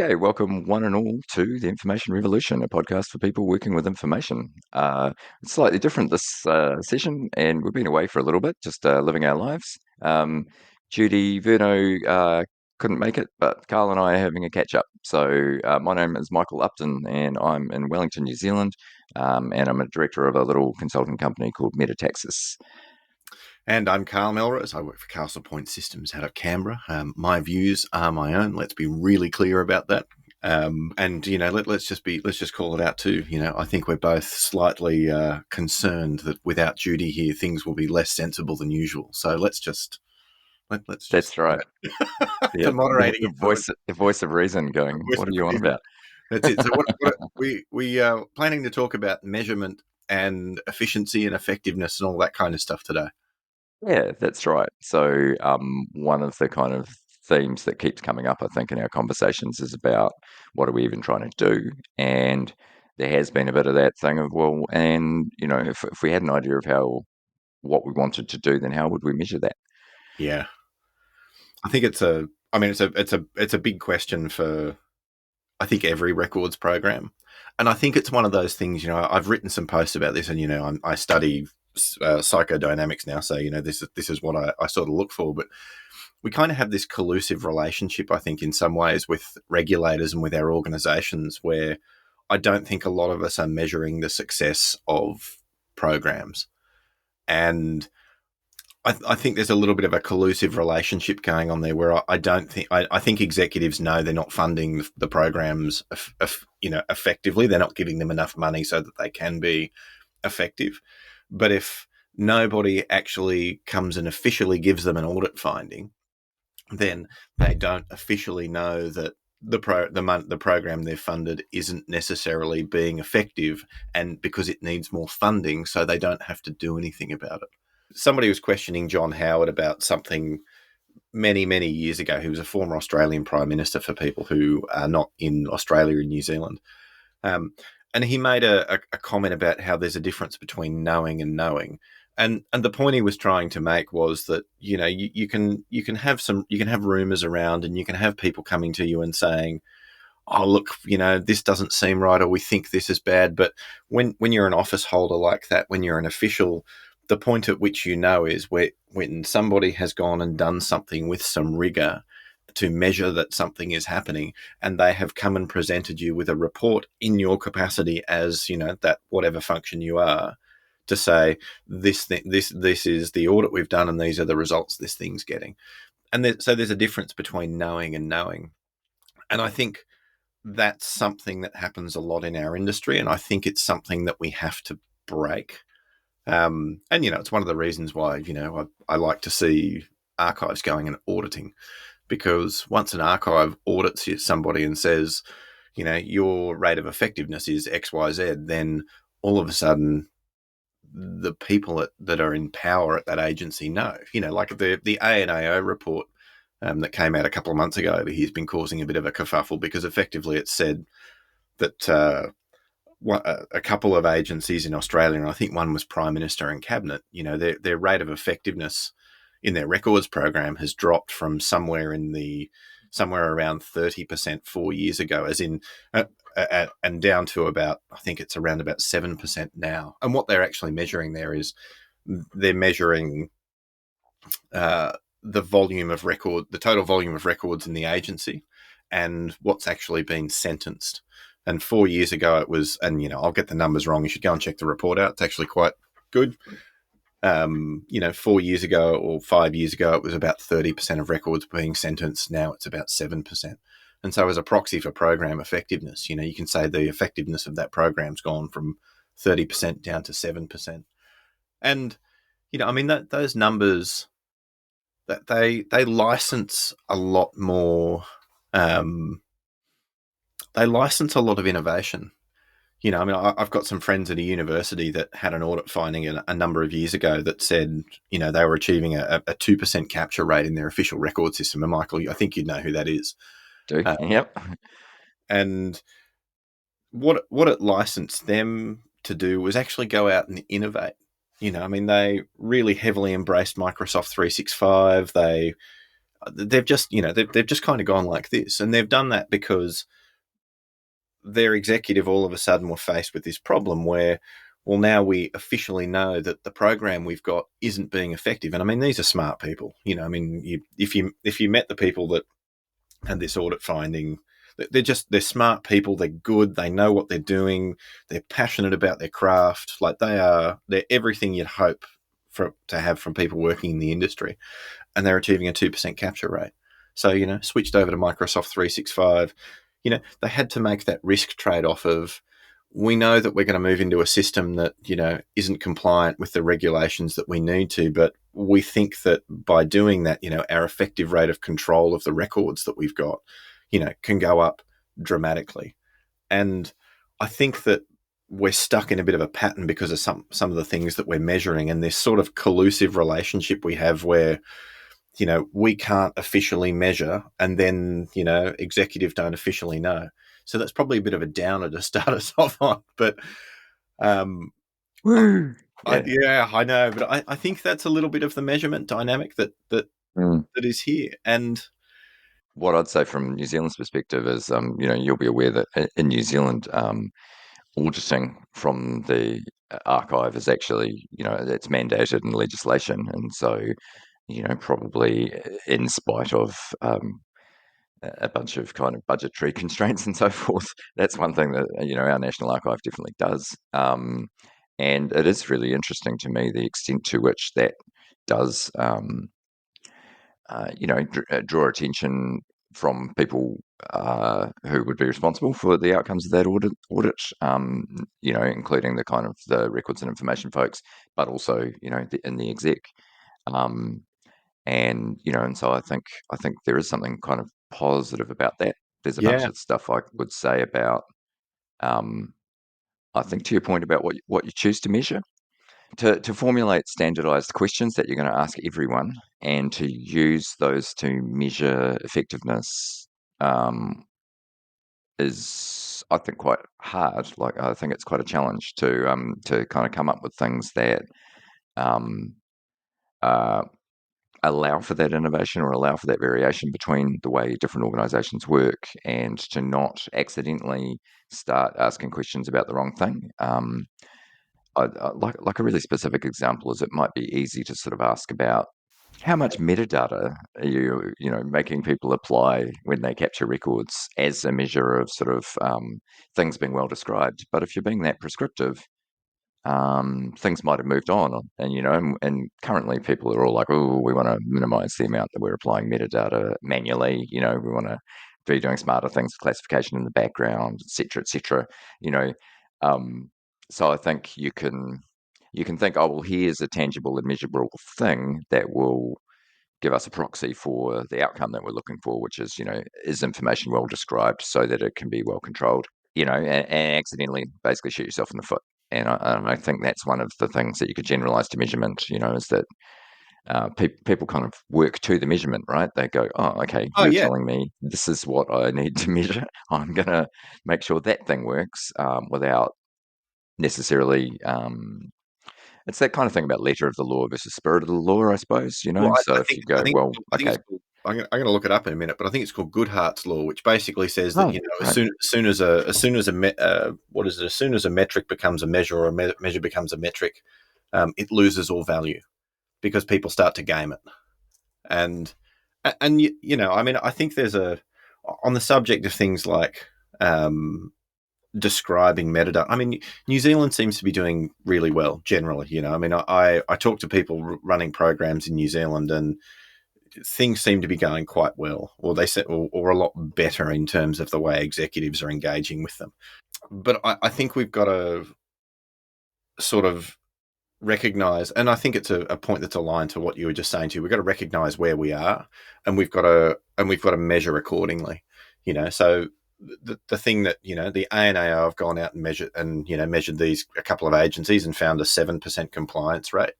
Okay, welcome one and all to the Information Revolution, a podcast for people working with information. It's slightly different this session, and we've been away for a little bit, just living our lives. Judi, Verno couldn't make it, but Karl and I are having a catch up. So my name is Michael Upton, and I'm in Wellington, New Zealand, and I'm a director of a little consulting company called Metataxis. And I'm Karl Melrose. I work for Castlepoint Systems out of Canberra. My views are my own. Let's be really clear about that. And let's just call it out too. I think we're both slightly concerned that without Judi here, things will be less sensible than usual. So let's just. That's right. The moderating the voice of reason going. What are you on about? That's it. So we are planning to talk about measurement and efficiency and effectiveness and all that kind of stuff today. Yeah, that's right. So one of the kind of themes that keeps coming up, I think, in our conversations is about what are we even trying to do? And there has been a bit of that thing of, well, and, if we had an idea of what we wanted to do, then how would we measure that? Yeah. I think it's a big question for, I think, every records program. And I think it's one of those things, I've written some posts about this and, I study psychodynamics now. So, this is what I sort of look for. But we kind of have this collusive relationship, I think, in some ways with regulators and with our organizations where I don't think a lot of us are measuring the success of programs. And I think there's a little bit of a collusive relationship going on there where I think executives know they're not funding the programs, effectively. They're not giving them enough money so that they can be effective. But if nobody actually comes and officially gives them an audit finding, then they don't officially know that the program they've funded isn't necessarily being effective, and because it needs more funding, so they don't have to do anything about it. Somebody was questioning John Howard about something many, many years ago. He was a former Australian Prime Minister, for people who are not in Australia and New Zealand. And he made a comment about how there's a difference between knowing and knowing. And the point he was trying to make was that, you can have rumors around, and you can have people coming to you and saying, oh, look, this doesn't seem right, or we think this is bad. But when you're an office holder like that, when you're an official, the point at which is when somebody has gone and done something with some rigor to measure that something is happening, and they have come and presented you with a report in your capacity as, that whatever function you are, to say this is the audit we've done, and these are the results this thing's getting. And so there's a difference between knowing and knowing. And I think that's something that happens a lot in our industry, and I think it's something that we have to break. And, it's one of the reasons why, I like to see archives going and auditing, because once an archive audits somebody and says, your rate of effectiveness is XYZ, then all of a sudden the people that are in power at that agency know. Like the ANAO report that came out a couple of months ago, he's been causing a bit of a kerfuffle because effectively it said that a couple of agencies in Australia, and I think one was Prime Minister and Cabinet, their rate of effectiveness in their records program has dropped from somewhere around 30% 4 years ago, as in, and down to about, I think it's around about 7% now. And what they're actually measuring there is they're measuring the total volume of records in the agency, and what's actually been sentenced. And 4 years ago it was, and I'll get the numbers wrong, you should go and check the report out. It's actually quite good. 4 years ago or 5 years ago, it was about 30% of records being sentenced. Now it's about 7%. And so as a proxy for program effectiveness, you can say the effectiveness of that program's gone from 30% down to 7%. And, those numbers, that they license a lot more, they license a lot of innovation. I've got some friends at a university that had an audit finding a number of years ago that said, they were achieving a 2% capture rate in their official record system. And Michael, I think you'd know who that is. Yep. And what it licensed them to do was actually go out and innovate. They really heavily embraced Microsoft 365. They they've just, they've just kind of gone like this, and they've done that because their executive all of a sudden were faced with this problem where, well, now we officially know that the program we've got isn't being effective. And I mean, these are smart people. I mean, if you met the people that had this audit finding, they're smart people. They're good. They know what they're doing. They're passionate about their craft. Like they're everything you'd hope to have from people working in the industry, and they're achieving a 2% capture rate. So, switched over to Microsoft 365. They had to make that risk trade-off of, we know that we're going to move into a system that, isn't compliant with the regulations that we need to, but we think that by doing that, our effective rate of control of the records that we've got, can go up dramatically. And I think that we're stuck in a bit of a pattern because of some of the things that we're measuring, and this sort of collusive relationship we have where, we can't officially measure, and then, executive don't officially know. So that's probably a bit of a downer to start us off on. But Woo! Yeah. yeah, I know. But I think that's a little bit of the measurement dynamic that Mm. is here. And What I'd say from New Zealand's perspective is, you'll be aware that in New Zealand, auditing from the archive is actually, it's mandated in legislation, and so, probably in spite of a bunch of kind of budgetary constraints and so forth, that's one thing that our National Archive definitely does. And it is really interesting to me the extent to which that does, draw attention from people who would be responsible for the outcomes of that audit, including the kind of the records and information folks, but also, in the exec. Um, and so I think there is something kind of positive about that. There's a bunch yeah, of stuff I would say about, um, I think, to your point about what you choose to measure, to formulate standardized questions that you're going to ask everyone, and to use those to measure effectiveness, um, is, I think, quite hard. Like, I think it's quite a challenge to kind of come up with things that, um, uh, allow for that innovation or allow for that variation between the way different organizations work, and to not accidentally start asking questions about the wrong thing. Like a really specific example is, it might be easy to sort of ask about how much metadata are you making people apply when they capture records as a measure of sort of, things being well described. But if you're being that prescriptive, things might have moved on, and currently people are all like, oh, we want to minimize the amount that we're applying metadata manually. We want to be doing smarter things for classification in the background, et cetera, et cetera. You know, um, so I think you can think, oh, well, here's a tangible and measurable thing that will give us a proxy for the outcome that we're looking for, which is, is information well described so that it can be well controlled, and accidentally basically shoot yourself in the foot. And I think that's one of the things that you could generalize to measurement, is that people kind of work to the measurement, right? They go, oh, okay, oh you're yeah, telling me this is what I need to measure. I'm going to make sure that thing works, without necessarily. It's that kind of thing about letter of the law versus spirit of the law, I suppose. well, So if you go, well, I think okay, it's called. I'm going to look it up in a minute, but I think it's called Goodhart's law, which basically says that, oh, right, as soon as a metric becomes a measure, or a measure becomes a metric, it loses all value because people start to game it. And I mean, I think there's on the subject of things like, describing metadata. I mean, New Zealand seems to be doing really well generally. I mean, I talk to people running programs in New Zealand, and things seem to be going quite well, or they said, or a lot better in terms of the way executives are engaging with them. But I think we've got to sort of recognize, and I think it's a point that's aligned to what you were just saying too. We've got to recognize where we are, and we've got to measure accordingly. So the thing that, the ANAO have gone out and measured these, a couple of agencies, and found a 7% compliance rate.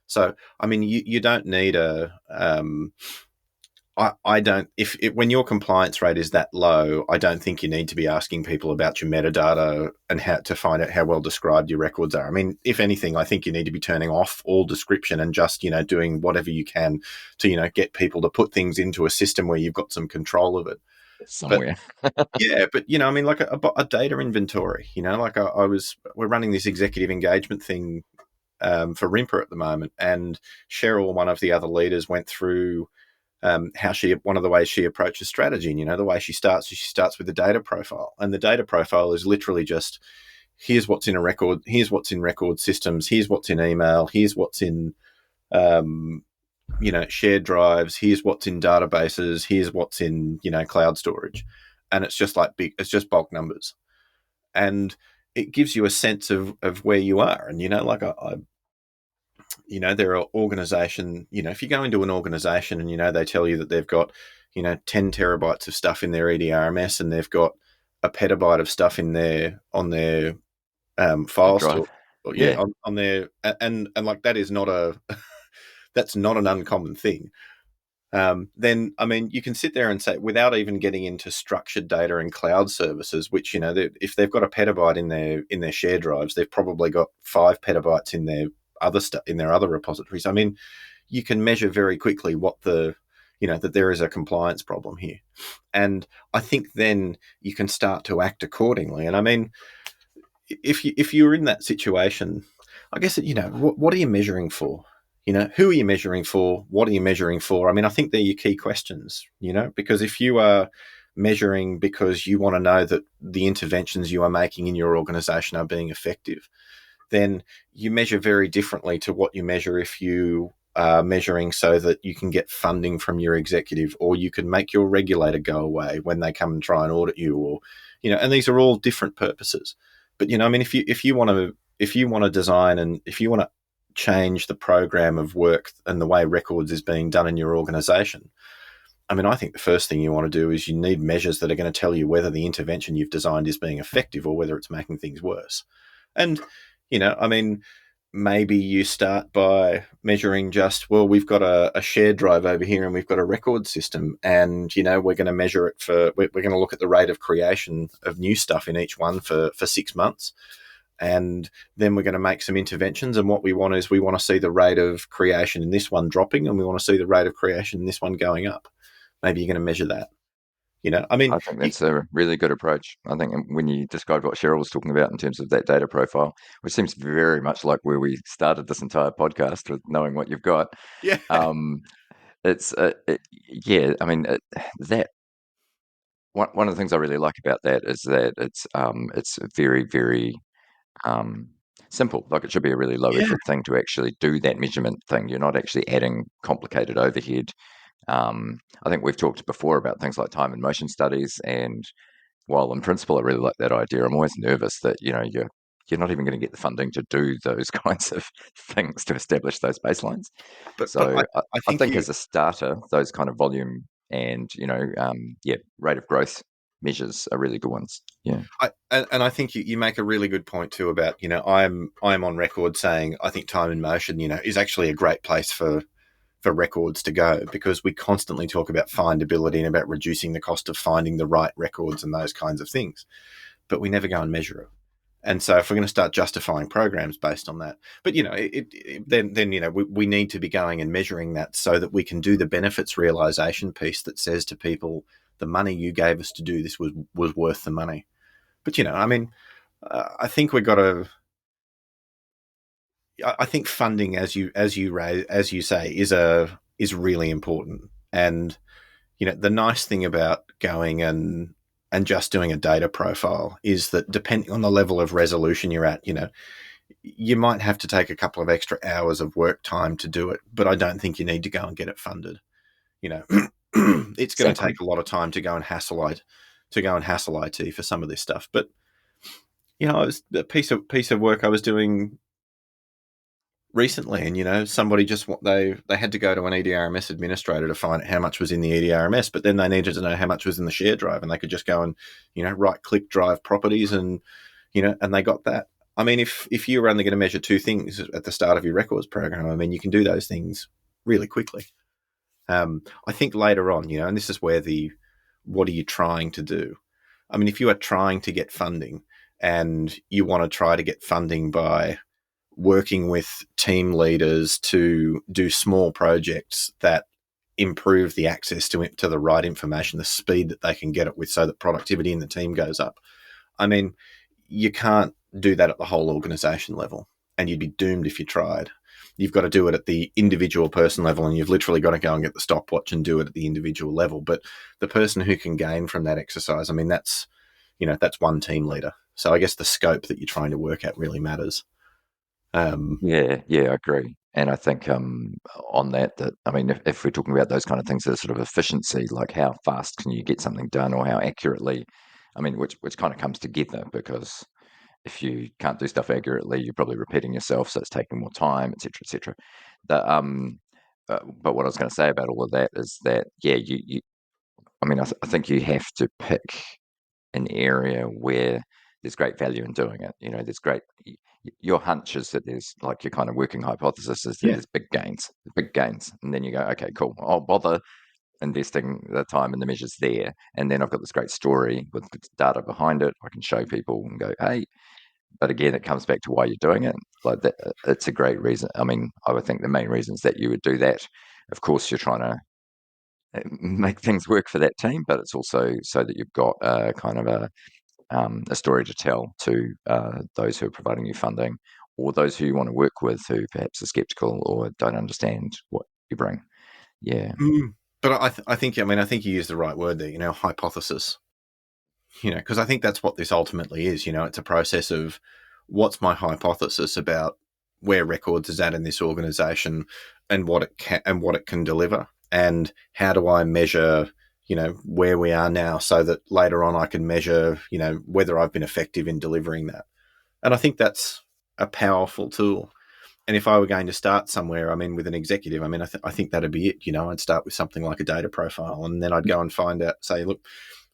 So I mean, you don't need I don't, when your compliance rate is that low, I don't think you need to be asking people about your metadata and how to find out how well described your records are. I mean, if anything, I think you need to be turning off all description and just, doing whatever you can to, get people to put things into a system where you've got some control of it. But somewhere. yeah, but I mean, like a data inventory, like we're running this executive engagement thing for Rimper at the moment, and Cheryl, one of the other leaders, went through how one of the ways she approaches strategy. And, the way she starts with the data profile, and the data profile is literally just, here's what's in a record, here's what's in record systems, here's what's in email, here's what's in um, shared drives, here's what's in databases, here's what's in cloud storage, and it's just like it's just bulk numbers, and it gives you a sense of where you are. And like there are organization, if you go into an organization and, they tell you that they've got, 10 terabytes of stuff in their EDRMS, and they've got a petabyte of stuff on their Hard file store. drive. Yeah. Yeah. On their, and like, that is not that's not an uncommon thing. Then, I mean, you can sit there and say, without even getting into structured data and cloud services, which, if they've got a petabyte in their share drives, they've probably got 5 petabytes in their other stuff, in their other repositories. I mean, you can measure very quickly that there is a compliance problem here. And I think then you can start to act accordingly. And I mean, if you're in that situation, I guess what are you measuring for? Who are you measuring for? What are you measuring for? I mean, I think they're your key questions. Because if you are measuring because you want to know that the interventions you are making in your organization are being effective, then you measure very differently to what you measure if you are measuring so that you can get funding from your executive, or you can make your regulator go away when they come and try and audit you, or and these are all different purposes. But I mean, if you want to design, and if you want to change the program of work and the way records is being done in your organization, I mean, I think the first thing you want to do is you need measures that are going to tell you whether the intervention you've designed is being effective or whether it's making things worse. And, I mean, maybe you start by measuring just, well, we've got a shared drive over here and we've got a record system, and, we're going to measure it we're going to look at the rate of creation of new stuff in each one for 6 months. And then we're going to make some interventions. And what we want to see the rate of creation in this one dropping, and we want to see the rate of creation in this one going up. Maybe you're going to measure that. I mean, I think that's a really good approach. I think when you described what Cheryl was talking about in terms of that data profile, which seems very much like where we started this entire podcast with knowing what you've got, yeah, um, it's yeah. I mean, that one of the things I really like about that is that it's very very um, simple. Like it should be a really low yeah. effort thing to actually do that measurement thing. You're not actually adding complicated overhead. I think we've talked before about things like time and motion studies, and while in principle I really like that idea, I'm always nervous that you're not even going to get the funding to do those kinds of things to establish those baselines. But So I I think think as a starter, those kind of volume and rate of growth measures are really good ones. Yeah, and I think you make a really good point too about, I'm on record saying I think time and motion, is actually a great place for records to go, because we constantly talk about findability and about reducing the cost of finding the right records and those kinds of things, but we never go and measure it. And so if we're going to start justifying programs based on that, but then we need to be going and measuring that so that we can do the benefits realization piece that says to people, the money you gave us to do this was worth the money. But I mean, I think we've got to. I think funding, as you say, is really important. And the nice thing about going and just doing a data profile is that, depending on the level of resolution you're at, you might have to take a couple of extra hours of work time to do it, but I don't think you need to go and get it funded. You know, it's going to exactly. take a lot of time to go and hassle IT for some of this stuff. But it was a piece of work I was doing recently, and somebody just they had to go to an EDRMS administrator to find out how much was in the EDRMS, but then they needed to know how much was in the share drive, and they could just go and right click drive properties, and and they got that. I mean, if you were only going to measure two things at the start of your records program, I mean, you can do those things really quickly. I think later on, and this is where what are you trying to do? I mean, if you are trying to get funding and you want to try to get funding by working with team leaders to do small projects that improve the access to the right information, the speed that they can get it with, so that productivity in the team goes up. I mean, you can't do that at the whole organization level, and you'd be doomed if you tried. You've got to do it at the individual person level, and you've literally got to go and get the stopwatch and do it at the individual level. But the person who can gain from that exercise, I mean, that's one team leader. So I guess the scope that you're trying to work at really matters. Yeah, yeah, I agree. And I think on that I mean, if we're talking about those kind of things, that are sort of efficiency, like how fast can you get something done, or how accurately? I mean, which kind of comes together, because if you can't do stuff accurately, you're probably repeating yourself, so it's taking more time, etc., etc. The but what I was going to say about all of that is that, yeah, I mean, I think you have to pick an area where there's great value in doing it. There's great. Your hunch is that there's, like, your kind of working hypothesis is that Yeah. there's big gains, and then you go, okay, cool. I'll bother investing the time and the measures there, and then I've got this great story with data behind it. I can show people and go, hey. But again, it comes back to why you're doing it. Like that, it's a great reason. I mean, I would think the main reasons that you would do that, of course, you're trying to make things work for that team, but it's also so that you've got kind of a story to tell to those who are providing you funding, or those who you want to work with, who perhaps are skeptical or don't understand what you bring. Yeah, But I think you used the right word there, hypothesis. Because I think that's what this ultimately is. It's a process of what's my hypothesis about where records is at in this organization, and what it can deliver, and how do I measure, where we are now, so that later on I can measure, whether I've been effective in delivering that. And I think that's a powerful tool. And if I were going to start somewhere, I mean, with an executive, I mean, I think that'd be it. I'd start with something like a data profile, and then I'd go and find out, say, look,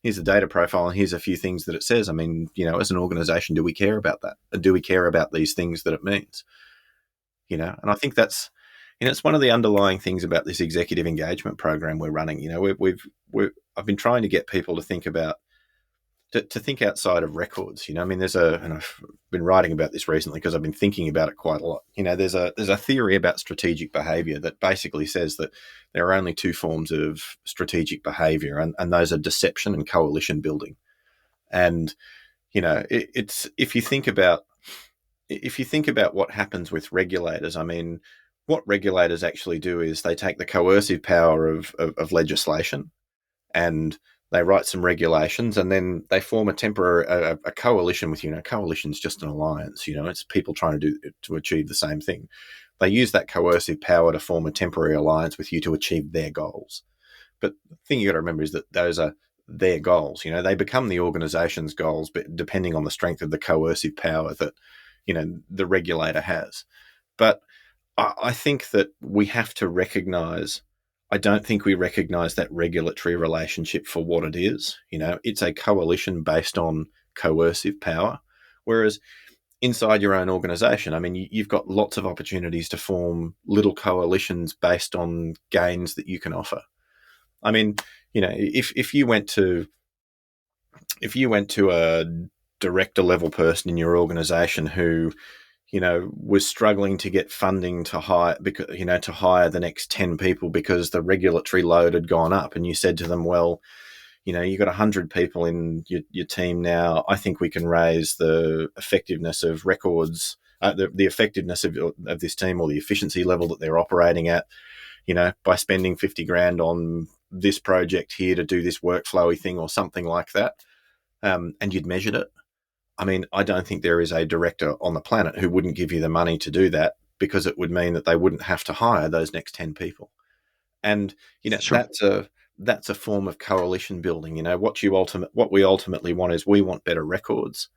here's a data profile, and here's a few things that it says. I mean, as an organization, do we care about that? Do we care about these things that it means? And I think that's, it's one of the underlying things about this executive engagement program we're running. I've been trying to get people to think about, to think outside of records. I mean, and I've been writing about this recently because I've been thinking about it quite a lot. There's a theory about strategic behavior that basically says that there are only two forms of strategic behavior, and those are deception and coalition building. And it's if you think about what happens with regulators, I mean, what regulators actually do is they take the coercive power of legislation, and they write some regulations, and then they form a coalition with coalition's just an alliance. It's people trying to achieve the same thing. They use that coercive power to form a temporary alliance with you to achieve their goals. But the thing you got to remember is that those are their goals. They become the organization's goals, but depending on the strength of the coercive power that the regulator has. But I think that we have to recognize, I don't think we recognize that regulatory relationship for what it is. It's a coalition based on coercive power. Whereas inside your own organization, I mean, you've got lots of opportunities to form little coalitions based on gains that you can offer. I mean, if you went to a director level person in your organization who was struggling to get funding to hire, because to hire the next 10 people because the regulatory load had gone up, and you said to them, well, you've got 100 people in your team now. I think we can raise the effectiveness of records, the effectiveness of this team, or the efficiency level that they're operating at, by spending 50 grand on this project here to do this workflowy thing or something like that. And you'd measured it. I mean, I don't think there is a director on the planet who wouldn't give you the money to do that, because it would mean that they wouldn't have to hire those next 10 people. And, sure. that's a form of coalition building. What we ultimately want is, we want better records.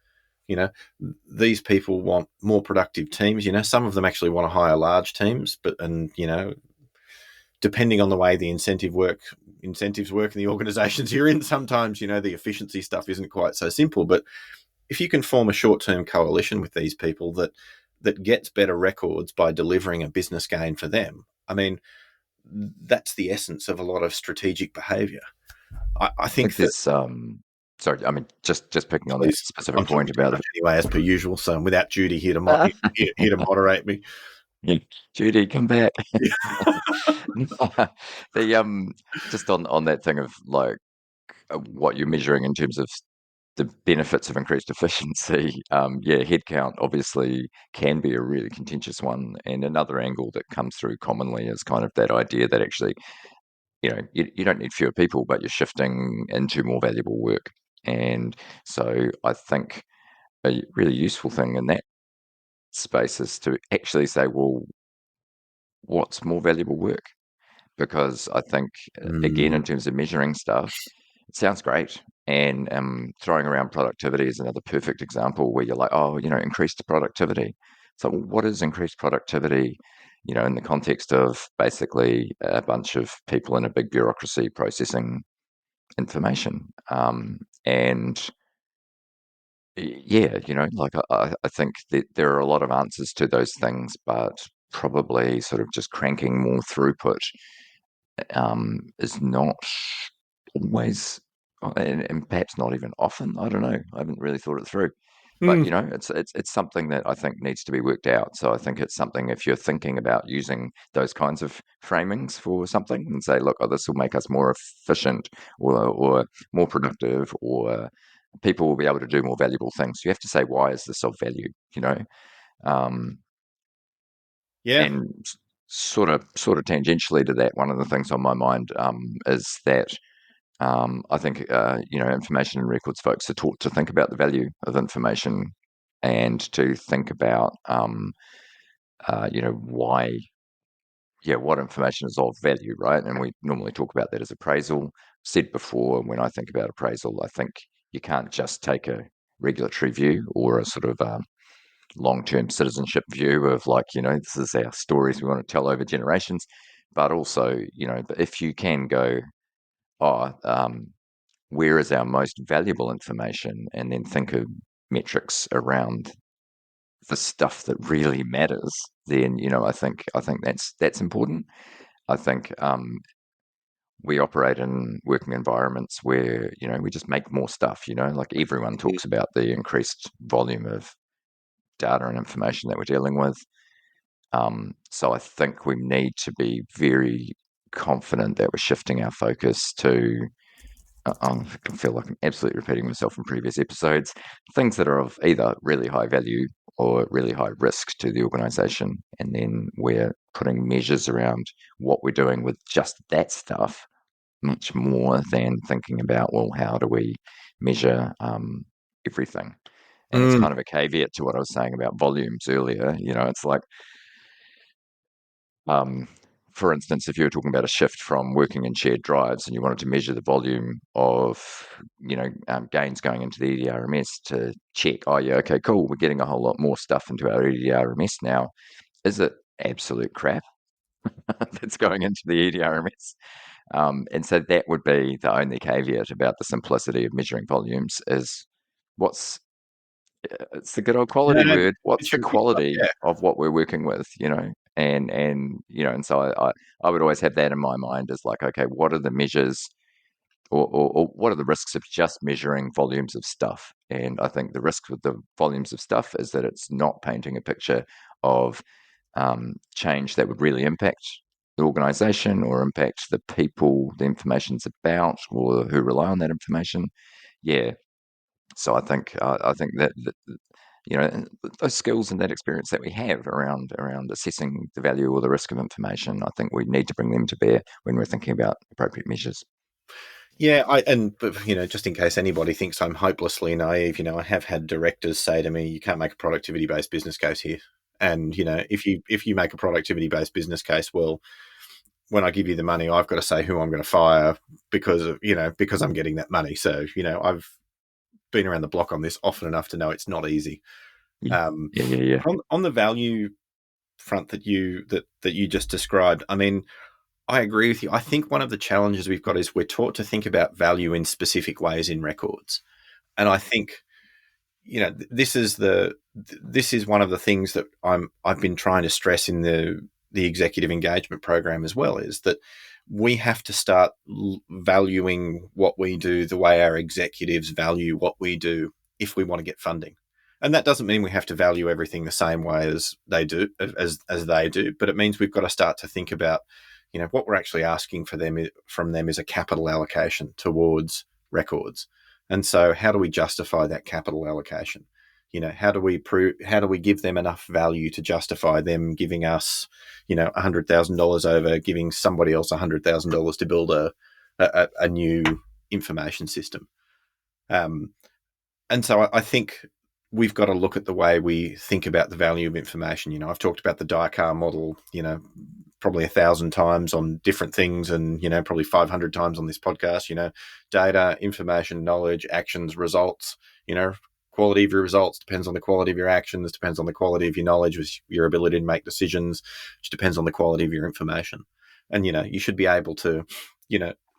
These people want more productive teams. Some of them actually want to hire large teams, depending on the way the incentives work in the organizations you're in, sometimes, the efficiency stuff isn't quite so simple. But if you can form a short-term coalition with these people that gets better records by delivering a business gain for them, I mean, that's the essence of a lot of strategic behaviour. I I think think that, there's sorry, I mean just picking on that please, specific I'm point talking too about much anyway, as per usual. So without Judi here to it. here to moderate me. Yeah, Judy, come back. Yeah. The just on that thing of like what you're measuring in terms of the benefits of increased efficiency. Yeah, headcount obviously can be a really contentious one, and another angle that comes through commonly is kind of that idea that actually, you don't need fewer people, but you're shifting into more valuable work. And so I think a really useful thing in that space is to actually say, well, what's more valuable work? Because I think, again, Mm, in terms of measuring stuff, it sounds great. And throwing around productivity is another perfect example where you're like, oh, increased productivity. So, what is increased productivity? In the context of basically a bunch of people in a big bureaucracy processing information. And yeah, like I think that there are a lot of answers to those things, but probably sort of just cranking more throughput is not always, and perhaps not even often. I don't know. I haven't really thought it through, but mm, it's something that I think needs to be worked out. So I think it's something if you're thinking about using those kinds of framings for something and say, look, oh, this will make us more efficient or more productive, or people will be able to do more valuable things. You have to say, why is this of value? Um, yeah. and sort of tangentially to that, one of the things on my mind is that I think information and records folks are taught to think about the value of information and to think about why, yeah, what information is of value, right? And we normally talk about that as appraisal. Said before, when I think about appraisal, I think you can't just take a regulatory view or a sort of long-term citizenship view of like, this is our stories we want to tell over generations, but also, if you can go, oh, where is our most valuable information, and then think of metrics around the stuff that really matters, then I think that's important. I think we operate in working environments where we just make more stuff. Like everyone talks about the increased volume of data and information that we're dealing with. So I think we need to be very confident that we're shifting our focus to, I feel like I'm absolutely repeating myself from previous episodes, things that are of either really high value or really high risk to the organization. And then we're putting measures around what we're doing with just that stuff, much more than thinking about, well, how do we measure everything? And it's Mm, kind of a caveat to what I was saying about volumes earlier. It's like, Um, for instance, if you were talking about a shift from working in shared drives and you wanted to measure the volume of, gains going into the EDRMS to check, oh yeah, okay, cool, we're getting a whole lot more stuff into our EDRMS now. Is it absolute crap that's going into the EDRMS? And so that would be the only caveat about the simplicity of measuring volumes is what's it's the good old quality yeah, word. What's it's the your quality yeah. of what we're working with, and so I would always have that in my mind as like, okay, what are the measures, or what are the risks of just measuring volumes of stuff? And I think the risk with the volumes of stuff is that it's not painting a picture of change that would really impact the organization or impact the people the information's about or who rely on that information. Yeah, so I think that those skills and that experience that we have around assessing the value or the risk of information, I think we need to bring them to bear when we're thinking about appropriate measures. Yeah, but just in case anybody thinks I'm hopelessly naive, I have had directors say to me, "You can't make a productivity based business case here." And if you make a productivity based business case, well, when I give you the money, I've got to say who I'm going to fire because I'm getting that money. So I've been around the block on this often enough to know it's not easy. Yeah, Um, yeah, yeah, yeah. on the value front that you just described, I mean, I agree with you. I think one of the challenges we've got is we're taught to think about value in specific ways in records, and I think this is one of the things that I've been trying to stress in the the executive engagement program as well, is that we have to start valuing what we do the way our executives value what we do if we want to get funding. And that doesn't mean we have to value everything the same way as they do, but it means we've got to start to think about, what we're actually asking from them is a capital allocation towards records. And so how do we justify that capital allocation? How do we give them enough value to justify them giving us, $100,000 over giving somebody else $100,000 to build a new information system? And so I think we've got to look at the way we think about the value of information. I've talked about the die-car model, probably 1,000 times on different things, and, probably 500 times on this podcast. Data, information, knowledge, actions, results. Quality of your results depends on the quality of your actions, depends on the quality of your knowledge, with your ability to make decisions, which depends on the quality of your information. And, you should be able to,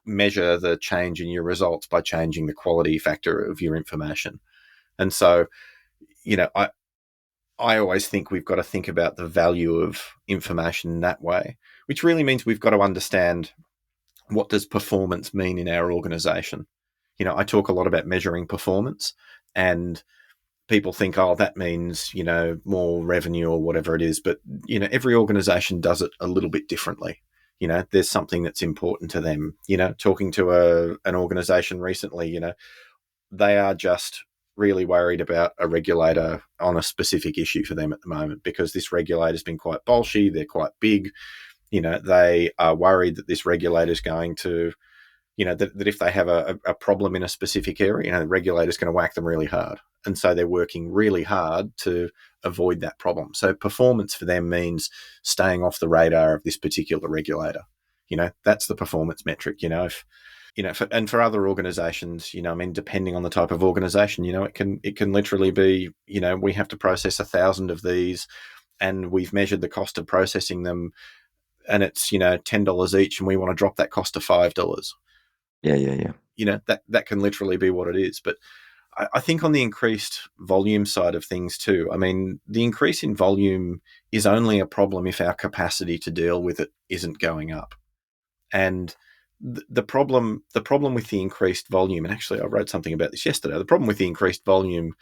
measure the change in your results by changing the quality factor of your information. And so, I always think we've got to think about the value of information in that way, which really means we've got to understand, what does performance mean in our organization? I talk a lot about measuring performance, and people think, oh, that means, more revenue or whatever it is. But, every organization does it a little bit differently. There's something that's important to them. Talking to an organization recently, they are just really worried about a regulator on a specific issue for them at the moment, because this regulator's been quite bolshy. They're quite big. They are worried that this regulator is going to, that if they have a problem in a specific area, the regulator's going to whack them really hard. And so they're working really hard to avoid that problem. So performance for them means staying off the radar of this particular regulator. That's the performance metric. For other organizations, depending on the type of organization, it can literally be, we have to process 1,000 of these, and we've measured the cost of processing them, and it's, $10 each, and we want to drop that cost to $5. Yeah. That can literally be what it is. But I think on the increased volume side of things too, the increase in volume is only a problem if our capacity to deal with it isn't going up. And the problem with the increased volume, and actually I wrote something about this yesterday, the problem with the increased volume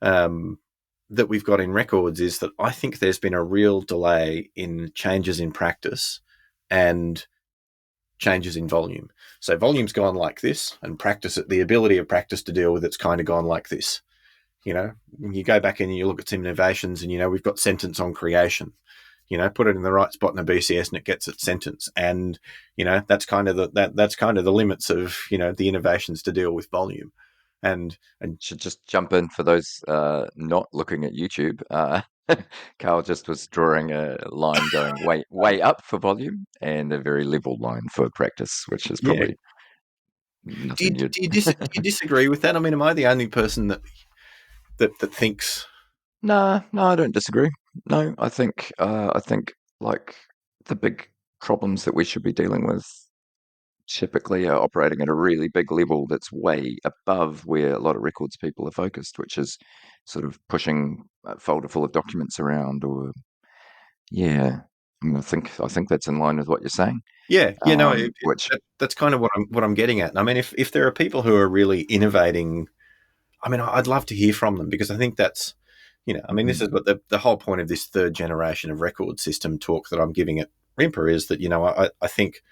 that we've got in records is that I think there's been a real delay in changes in practice and changes in volume. So volume's gone like this, and the ability of practice to deal with it's kind of gone like this. When you go back in and you look at some innovations, and we've got sentence on creation. Put it in the right spot in a BCS and it gets its sentence. And that's kind of the limits of the innovations to deal with volume. And Should just jump in for those not looking at YouTube. Carl just was drawing a line going way up for volume, and a very level line for practice, which is yeah, probably nothing you'd. do you disagree with that? Am I the only person that thinks? No, I don't disagree. No, I think like the big problems that we should be dealing with typically are operating at a really big level that's way above where a lot of records people are focused, which is sort of pushing a folder full of documents around, or yeah. I think that's in line with what you're saying. Yeah, no, Which that's kind of what I'm getting at. And if there are people who are really innovating, I'd love to hear from them, because I think that's, this is what the whole point of this third generation of record system talk that I'm giving at RIMPA is that, I think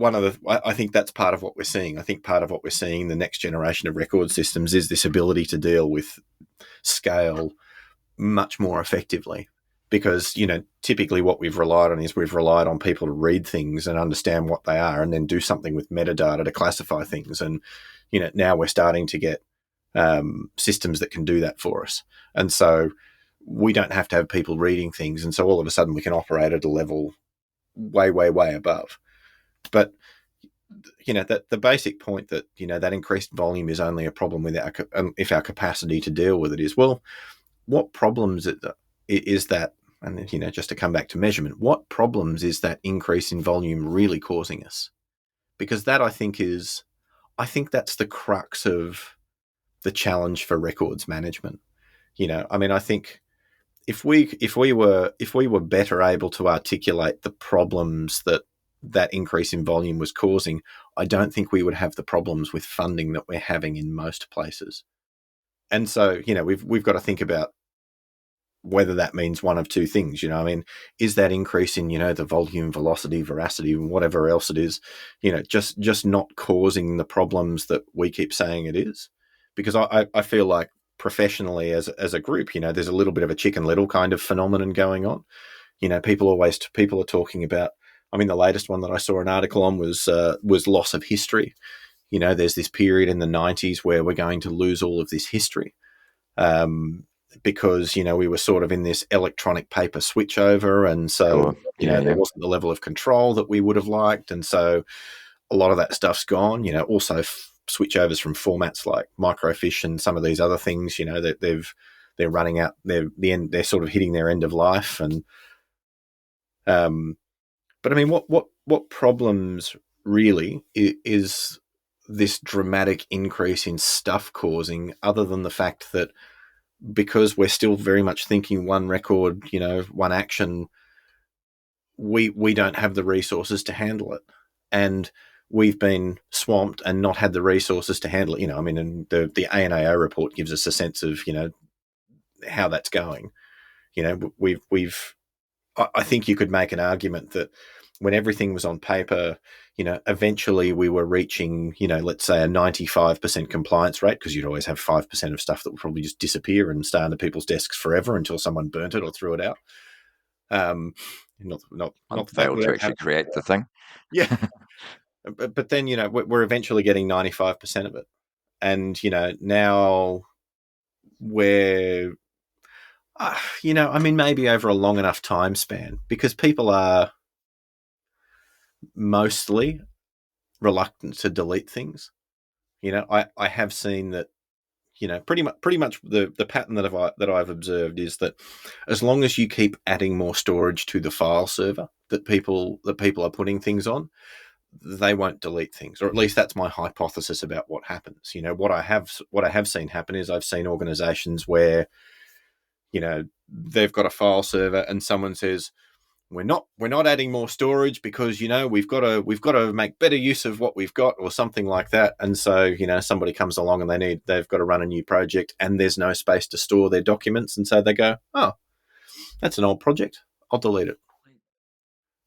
I think that's part of what we're seeing. I think part of what we're seeing in the next generation of record systems is this ability to deal with scale much more effectively. Because, typically what we've relied on is we've relied on people to read things and understand what they are, and then do something with metadata to classify things. And, now we're starting to get systems that can do that for us. And so we don't have to have people reading things. And so all of a sudden we can operate at a level way, way, way above. But, that the basic point that, that increased volume is only a problem with if our capacity to deal with it is, well, what problems is that? And, just to come back to measurement, what problems is that increase in volume really causing us? Because that, I think that's the crux of the challenge for records management. I think if we were better able to articulate the problems that that increase in volume was causing, I don't think we would have the problems with funding that we're having in most places. And so, we've got to think about whether that means one of two things. I mean, is that increase in, the volume, velocity, veracity, and whatever else it is, just not causing the problems that we keep saying it is? Because I feel like professionally as a group, there's a little bit of a Chicken Little kind of phenomenon going on. People are talking about. I mean, the latest one that I saw an article on was loss of history. There's this period in the 90s where we're going to lose all of this history. Because we were sort of in this electronic paper switchover, and so Sure. Yeah, there yeah. wasn't the level of control that we would have liked, and so a lot of that stuff's gone. Also switchovers from formats like microfiche and some of these other things. That they're running out. They're sort of hitting their end of life, and but I mean, what problems really is this dramatic increase in stuff causing, other than the fact that because we're still very much thinking one record, one action, we don't have the resources to handle it. And we've been swamped and not had the resources to handle it. I mean, and the ANAO report gives us a sense of, how that's going. We've I think you could make an argument that when everything was on paper, eventually we were reaching, let's say a 95% compliance rate, because you'd always have 5% of stuff that would probably just disappear and stay under people's desks forever until someone burnt it or threw it out. Not that that Failed would to ever actually happen. create the thing. Yeah. But then, we're eventually getting 95% of it. And, now we're, I mean, maybe over a long enough time span, because people are mostly reluctant to delete things. I have seen that, pretty much the pattern that I've observed is that as long as you keep adding more storage to the file server that people are putting things on, they won't delete things, or at least that's my hypothesis about what happens. What I have seen happen is I've seen organizations where, they've got a file server and someone says, we're not adding more storage because we've got to make better use of what we've got, or something like that. And so somebody comes along and they've got to run a new project and there's no space to store their documents, and so they go, oh, that's an old project, I'll delete it.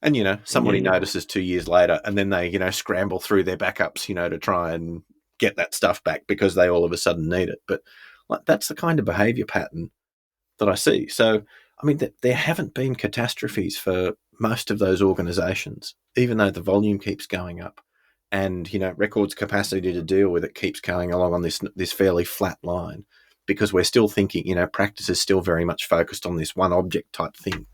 And Yeah, somebody yeah. notices 2 years later, and then they scramble through their backups to try and get that stuff back because they all of a sudden need it. But that's the kind of behavior pattern that I see. So, I mean, there haven't been catastrophes for most of those organizations, even though the volume keeps going up, and records capacity to deal with it keeps going along on this fairly flat line, because we're still thinking, practice is still very much focused on this one object type thing.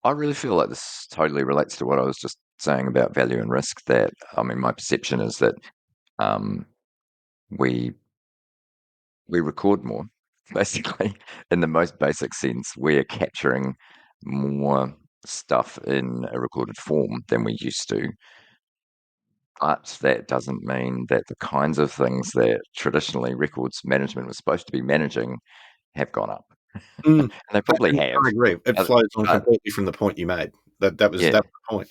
I really feel like this totally relates to what I was just saying about value and risk. That, I mean, my perception is that um, we we record more, basically, in the most basic sense. We're capturing more stuff in a recorded form than we used to. But that doesn't mean that the kinds of things that traditionally records management was supposed to be managing have gone up. Mm. And they probably And have. I agree. It Uh, flows on But completely from the point you made. That was yeah, the point.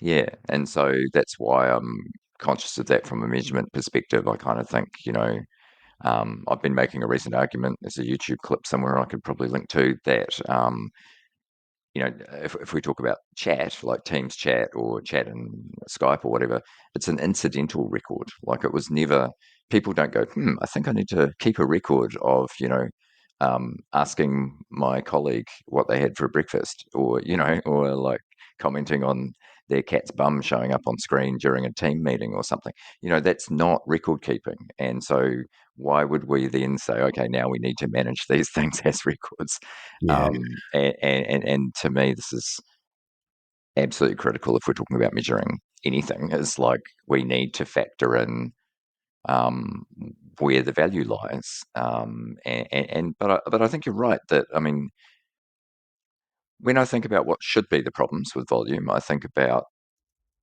yeah. And so that's why I'm conscious of that from a measurement perspective. I kind of think, I've been making a recent argument. There's a YouTube clip somewhere I could probably link to that. If we talk about chat, like Teams chat or chat in Skype or whatever, it's an incidental record. Like, it was never, people don't go, I think I need to keep a record of, asking my colleague what they had for breakfast, or like commenting on their cat's bum showing up on screen during a team meeting or something. That's not record keeping. And so why would we then say, okay, now we need to manage these things as records? Yeah. And to me, this is absolutely critical if we're talking about measuring anything. Is like, we need to factor in um, where the value lies. But I think you're right that, I mean, when I think about what should be the problems with volume, I think about,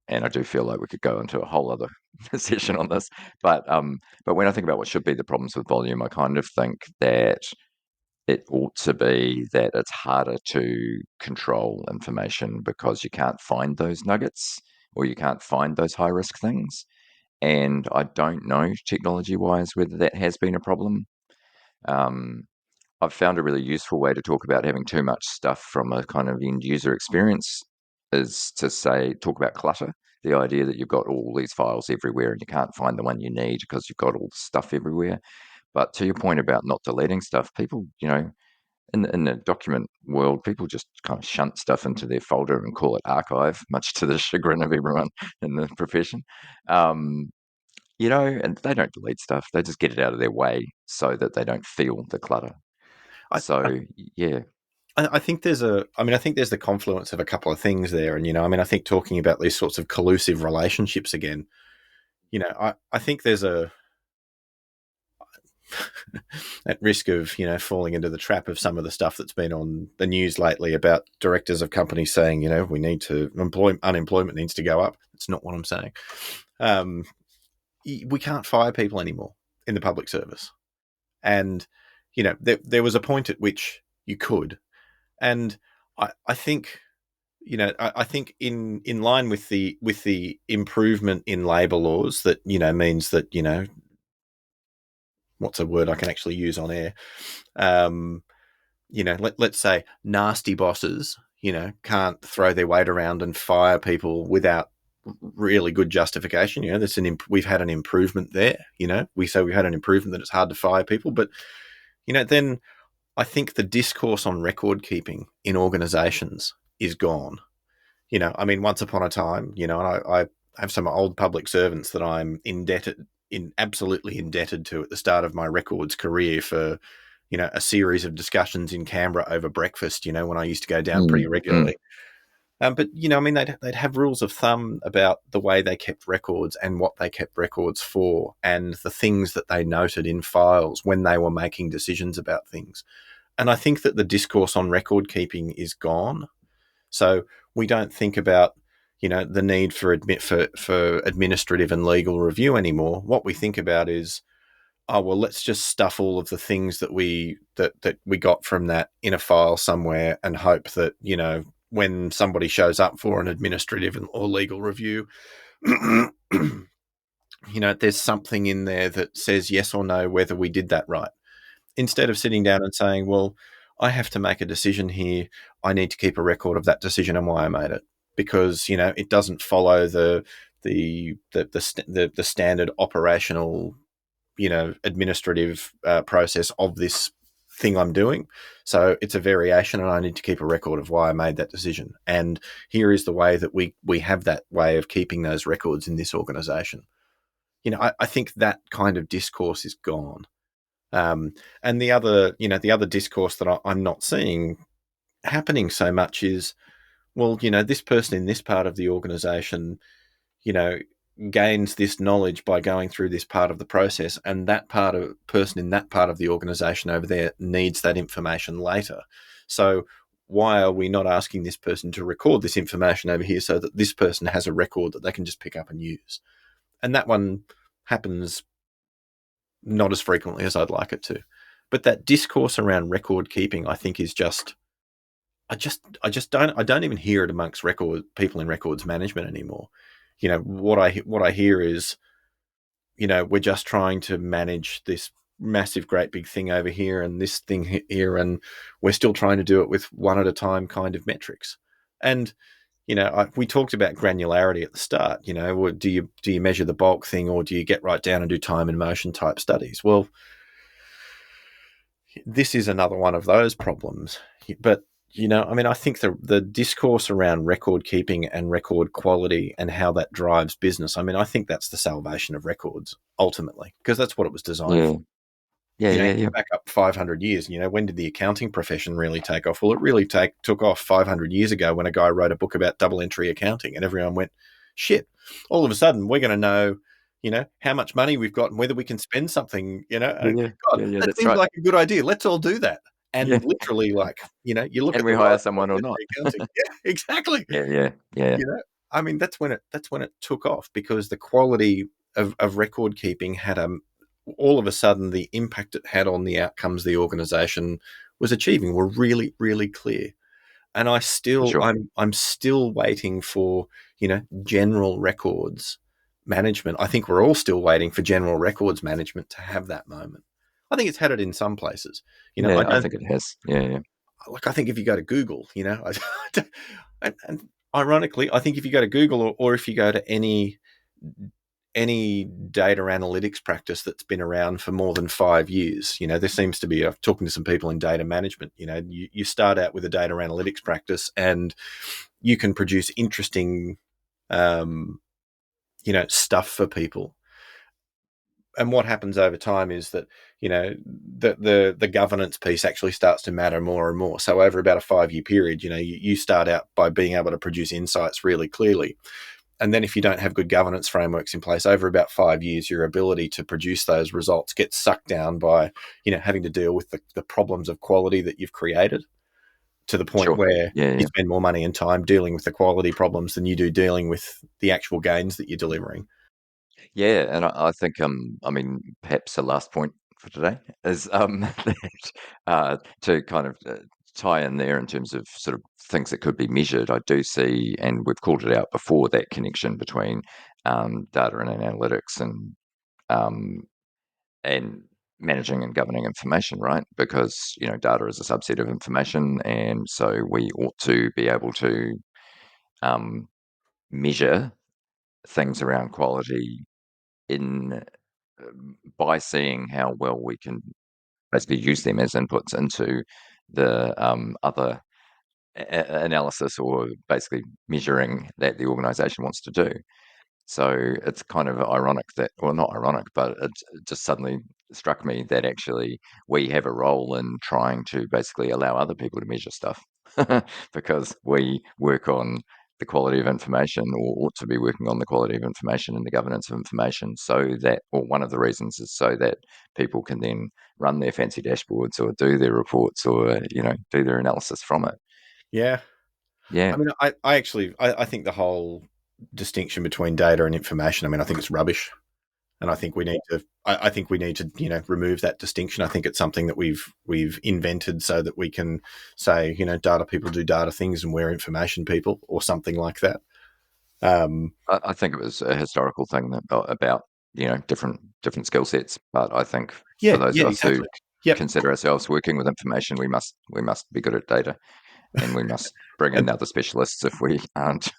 and I do feel like we could go into a whole other session on this, but when I think about what should be the problems with volume, I kind of think that it ought to be that it's harder to control information because you can't find those nuggets or you can't find those high risk things. And I don't know technology wise whether that has been a problem. Um, I've found a really useful way to talk about having too much stuff from a kind of end user experience is to say, talk about clutter. The idea that you've got all these files everywhere and you can't find the one you need because you've got all the stuff everywhere. But to your point about not deleting stuff, people, in the document world, people just kind of shunt stuff into their folder and call it archive, much to the chagrin of everyone in the profession. Um, and they don't delete stuff; they just get it out of their way so that they don't feel the clutter. I, I, So, yeah, I think I think there's the confluence of a couple of things there. And, I think talking about these sorts of collusive relationships again, I think there's at risk of, falling into the trap of some of the stuff that's been on the news lately about directors of companies saying, we need to unemployment needs to go up. That's not what I'm saying. We can't fire people anymore in the public service. And, there was a point at which you could. And I think, I think in line with the improvement in labour laws that, means that, what's a word I can actually use on air? Let's say nasty bosses, can't throw their weight around and fire people without really good justification. We've had an improvement there. We've had an improvement that it's hard to fire people, but then I think the discourse on record keeping in organisations is gone. Once upon a time, and I have some old public servants that I'm absolutely indebted to at the start of my records career for, a series of discussions in Canberra over breakfast, when I used to go down pretty mm, mm, regularly. But, they'd have rules of thumb about the way they kept records and what they kept records for and the things that they noted in files when they were making decisions about things. And I think that the discourse on record keeping is gone. So we don't think about, the need for administrative and legal review anymore. What we think about is, oh, well, let's just stuff all of the things that we got from that in a file somewhere and hope that, when somebody shows up for an administrative or legal review, there's something in there that says yes or no whether we did that right. Instead of sitting down and saying, well, I have to make a decision here. I need to keep a record of that decision and why I made it, because it doesn't follow the standard operational administrative process of this thing I'm doing. So it's a variation, and I need to keep a record of why I made that decision. And here is the way that we have that way of keeping those records in this organization. I think that kind of discourse is gone. And the other discourse that I'm not seeing happening so much is, well, this person in this part of the organization, gains this knowledge by going through this part of the process, and that person in that part of the organization over there needs that information later. So why are we not asking this person to record this information over here so that this person has a record that they can just pick up and use? And that one happens not as frequently as I'd like it to. But that discourse around record keeping, I think, is just I don't even hear it amongst people in records management anymore. What I hear is, we're just trying to manage this massive, great big thing over here and this thing here, and we're still trying to do it with one at a time kind of metrics. And we talked about granularity at the start. Do you measure the bulk thing, or do you get right down and do time and motion type studies? Well, this is another one of those problems. But I think the discourse around record keeping and record quality and how that drives business, I think that's the salvation of records ultimately, because that's what it was designed yeah, for. yeah, yeah, yeah, Back up 500 years, when did the accounting profession really take off? Well, it really took off 500 years ago when a guy wrote a book about double entry accounting, and everyone went, shit, all of a sudden we're going to know, how much money we've got and whether we can spend something, yeah, yeah, God, yeah, yeah. that That's seems right. like a good idea. Let's all do that. Yeah, And literally, like, you look can at we the hire rise of someone or double not? entry accounting. Yeah, exactly. Yeah, yeah, yeah, That's when it took off, because the quality of record keeping had all of a sudden the impact it had on the outcomes of the organization was achieving were really, really clear. And for sure. I'm still waiting for, general records management. I think we're all still waiting for general records management to have that moment. I think it's had it in some places. I Yeah, I don't think it has. Yeah, yeah. like. I think if you go to Google, and ironically, I think if you go to Google, or if you go to any data analytics practice that's been around for more than 5 years, there seems to be, talking to some people in data management, you start out with a data analytics practice and you can produce interesting, um, stuff for people. And what happens over time is that, the governance piece actually starts to matter more and more. So over about a 5-year period, you start out by being able to produce insights really clearly. And then if you don't have good governance frameworks in place, over about 5 years, your ability to produce those results gets sucked down by, having to deal with the problems of quality that you've created, to the point Sure. where Yeah, you yeah. spend more money and time dealing with the quality problems than you do dealing with the actual gains that you're delivering. Yeah, and I think, I mean, perhaps the last point for today is that to kind of tie in there in terms of sort of things that could be measured. I do see, and we've called it out before, that connection between data and analytics um, and managing and governing information, right? Because data is a subset of information, and so we ought to be able to um, measure things around quality in by seeing how well we can basically use them as inputs into the other analysis, or basically measuring that the organization wants to do. So it's kind of ironic that, well, not ironic, but it just suddenly struck me that actually we have a role in trying to basically allow other people to measure stuff because we work on the quality of information, or ought to be working on the quality of information and the governance of information, so that, or one of the reasons is so that people can then run their fancy dashboards or do their reports, or do their analysis from it. Yeah. I Yeah. mean, I actually, I think the whole distinction between data and information, I mean, I think it's rubbish. And I think we need to. I think we need to, remove that distinction. I think it's something that we've invented so that we can say, data people do data things, and we're information people, or something like that. I think it was a historical thing about different skill sets. But I think for Yeah, those yeah, of us who exactly. Yep. consider ourselves working with information, we must be good at data, and we must bring in And other specialists if we aren't.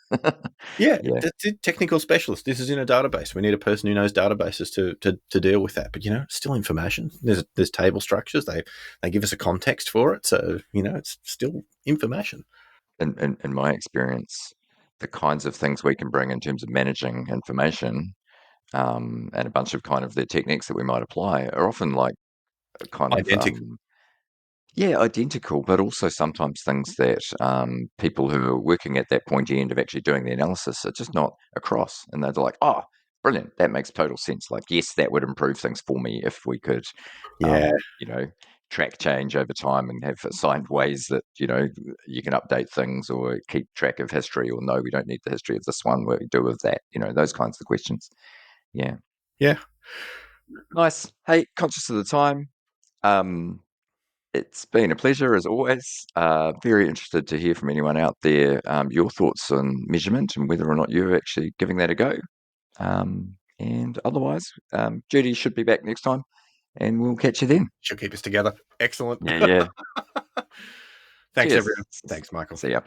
yeah, Yeah, that's a technical specialist. This is in a database. We need a person who knows databases to deal with that. But it's still information. There's table structures. They give us a context for it. So it's still information. in my experience, the kinds of things we can bring in terms of managing information, and a bunch of kind of the techniques that we might apply are often like kind of Identical. yeah, identical, but also sometimes things that people who are working at that pointy end of actually doing the analysis are just not across. And they're like, oh, brilliant. That makes total sense. Like, yes, that would improve things for me if we could, Yeah, you know, track change over time and have assigned ways that, you can update things or keep track of history, or no, we don't need the history of this one, what we do with that, those kinds of questions. Yeah. yeah. Nice. Hey, conscious of the time. Um, It's been a pleasure as always. Very interested to hear from anyone out there, your thoughts on measurement and whether or not you're actually giving that a go. And otherwise, Judi should be back next time, and we'll catch you then. She'll keep us together. Excellent. Yeah, yeah. Thanks, Cheers. everyone. Thanks, Michael. See ya.